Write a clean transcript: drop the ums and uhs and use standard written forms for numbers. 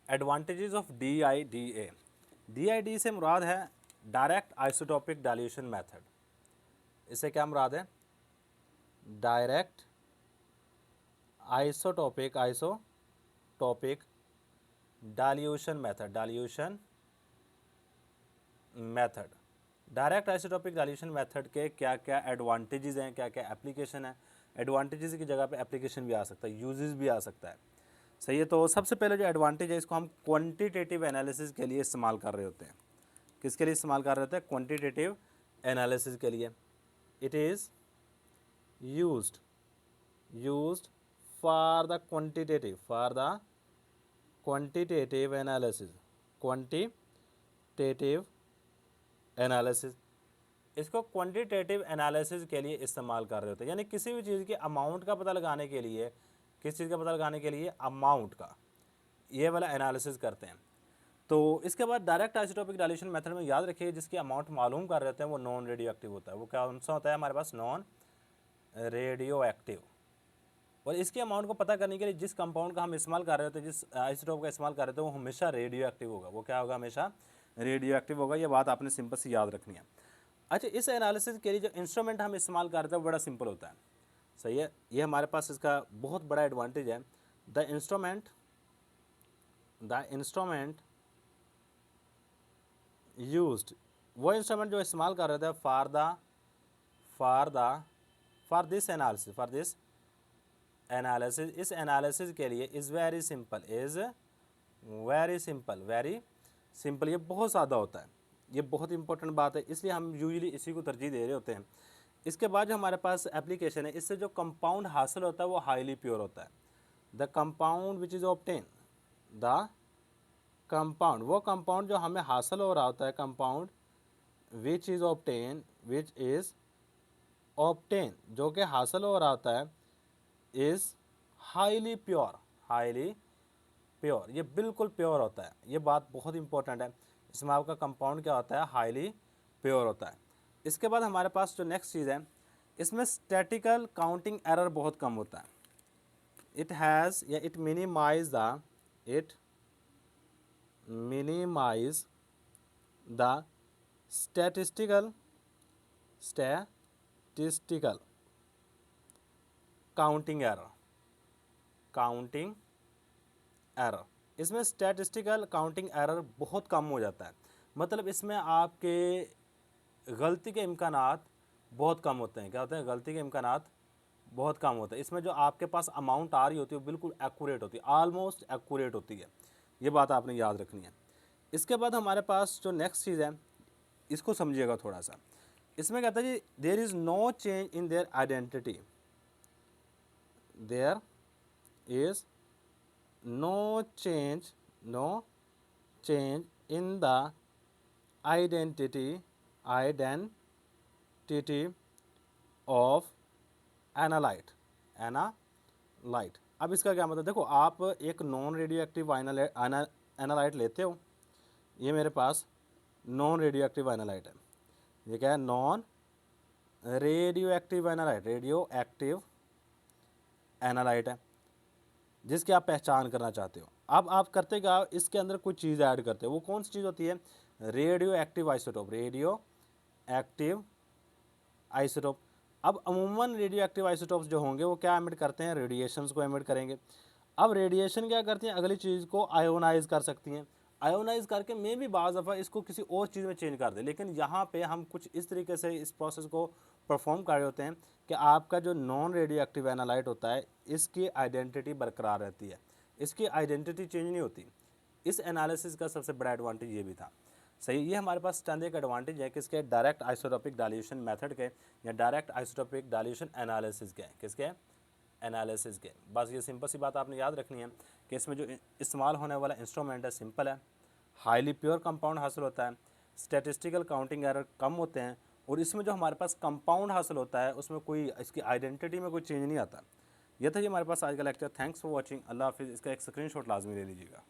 Advantages of DIDA। DID से मुराद है direct isotopic dilution method. इससे क्या मुराद है? Direct isotopic dilution method. Direct isotopic dilution method के क्या क्या एडवांटेजेस हैं, क्या क्या एप्लीकेशन है। एडवांटेजेस की जगह पे एप्लीकेशन भी आ सकता है, यूजेस भी आ सकता है। सही है। तो सबसे पहले जो एडवांटेज है, इसको हम क्वांटिटेटिव एनालिसिस के लिए इस्तेमाल कर रहे होते हैं। किसके लिए इस्तेमाल कर रहे होते हैं? क्वांटिटेटिव एनालिसिस के लिए। It is used for the quantitative analysis. इसको क्वांटिटेटिव एनालिसिस के लिए इस्तेमाल कर रहे होते हैं, यानी किसी भी चीज़ के अमाउंट का पता लगाने के लिए, किस चीज़ का पता लगाने के लिए? अमाउंट का, ये वाला एनालिसिस करते हैं। तो इसके बाद डायरेक्ट आइसोटोपिक डाइल्यूशन मेथड में याद रखिए, जिसकी अमाउंट मालूम कर रहे होते हैं वो नॉन रेडियो एक्टिव होता है। वो कौन सा होता है हमारे पास? Non radio active. और इसके अमाउंट को पता करने के लिए जिस कंपाउंड का हम इस्तेमाल कर रहे होते हैं, जिस आइसोटोप का इस्तेमाल कर रहे होते हैं, वो हमेशा रेडियो एक्टिव होगा। वो क्या होगा? हमेशा रेडियो एक्टिव होगा। ये बात आपने सिंपल सी याद रखनी है। अच्छा, इस एनालिसिस के लिए जो इंस्ट्रूमेंट हम इस्तेमाल करते हैं वो बड़ा सिंपल होता है। सही है। ये हमारे पास इसका बहुत बड़ा एडवांटेज है। द इंस्ट्रूमेंट यूज्ड, वो इंस्ट्रूमेंट जो इस्तेमाल कर रहे थे फॉर दिस एनालिसिस, इस एनालिसिस के लिए इज़ वेरी सिंपल। ये बहुत सादा होता है। ये बहुत इंपॉर्टेंट बात है, इसलिए हम यूजुअली इसी को तरजीह दे रहे होते हैं। इसके बाद जो हमारे पास एप्लीकेशन है, इससे जो कंपाउंड हासिल होता है वो हाईली प्योर होता है। The compound which is obtain, वो कंपाउंड जो हमें हासिल हो रहा होता है, कंपाउंड विच इज़ ऑब्टेन जो कि हासिल हो रहा होता है, इज़ हाईली प्योर। ये बिल्कुल प्योर होता है। ये बात बहुत इंपॉर्टेंट है। इसमें आपका कंपाउंड क्या होता है? हाईली प्योर होता है। इसके बाद हमारे पास जो नेक्स्ट चीज़ है, इसमें स्टैटिकल काउंटिंग एरर बहुत कम होता है। It minimise the statistical counting error. इसमें स्टैटिस्टिकल काउंटिंग एरर बहुत कम हो जाता है। मतलब इसमें आपके गलती के इम्कानात बहुत कम होते हैं। क्या होते हैं? गलती के इम्कानात बहुत कम होते हैं। इसमें जो आपके पास अमाउंट आ रही होती है वो बिल्कुल एक्यूरेट होती है, ऑलमोस्ट एक्यूरेट होती है। ये बात आपने याद रखनी है। इसके बाद हमारे पास जो नेक्स्ट चीज़ है, इसको समझिएगा थोड़ा सा। इसमें कहता है जी, there is no change in their identity. There is no change in the identity of analyte। अब इसका क्या मतलब? देखो, आप एक नॉन रेडियो एक्टिव एनालाइट लेते हो। ये मेरे पास नॉन रेडियो एक्टिव एनालाइट है। ये क्या है? नॉन रेडियो एक्टिव एनालाइट है, जिसकी आप पहचान करना चाहते हो। अब आप करते क्या? इसके अंदर कुछ चीज़ ऐड करते हो। वो कौन सी चीज़ होती है? Radio active isotope. अब अमूमन रेडियो एक्टिव आइसोटोप्स जो होंगे वो क्या एमिट करते हैं? रेडिएशंस को एमिट करेंगे। अब रेडिएशन क्या करती हैं? अगली चीज़ को आयोनाइज कर सकती हैं। आयोनाइज करके में भी बाज़ दफ़ा इसको किसी और चीज़ में चेंज कर दे। लेकिन यहाँ पे हम कुछ इस तरीके से इस प्रोसेस को परफॉर्म कर रहे होते हैं कि आपका जो नॉन रेडियो एक्टिव एनालाइट होता है, इसकी आइडेंटिटी बरकरार रहती है, इसकी आइडेंटिटी चेंज नहीं होती। इस एनालिसिस का सबसे बड़ा एडवांटेज ये भी था। सही, ये हमारे पास चंद एक एडवांटेज है किसके? डायरेक्ट आइसोटोपिक डाइल्यूशन मेथड के, या डायरेक्ट आइसोटोपिक डाइल्यूशन एनालिसिस के। किसके? एनालिसिस के। बस ये सिंपल सी बात आपने याद रखनी है कि इसमें जो इस्तेमाल होने वाला इंस्ट्रूमेंट है सिंपल है, हाईली प्योर कंपाउंड हासिल होता है, स्टैटिस्टिकल काउंटिंग एरर कम होते हैं, और इसमें जो हमारे पास कंपाउंड हासिल होता है उसमें कोई इसकी आइडेंटिटी में कोई चेंज नहीं आता। यह था जी हमारे पास आज का लेक्चर। Thanks for watching. अल्लाह हाफिज़। इसका एक स्क्रीनशॉट लाजमी ले लीजिएगा।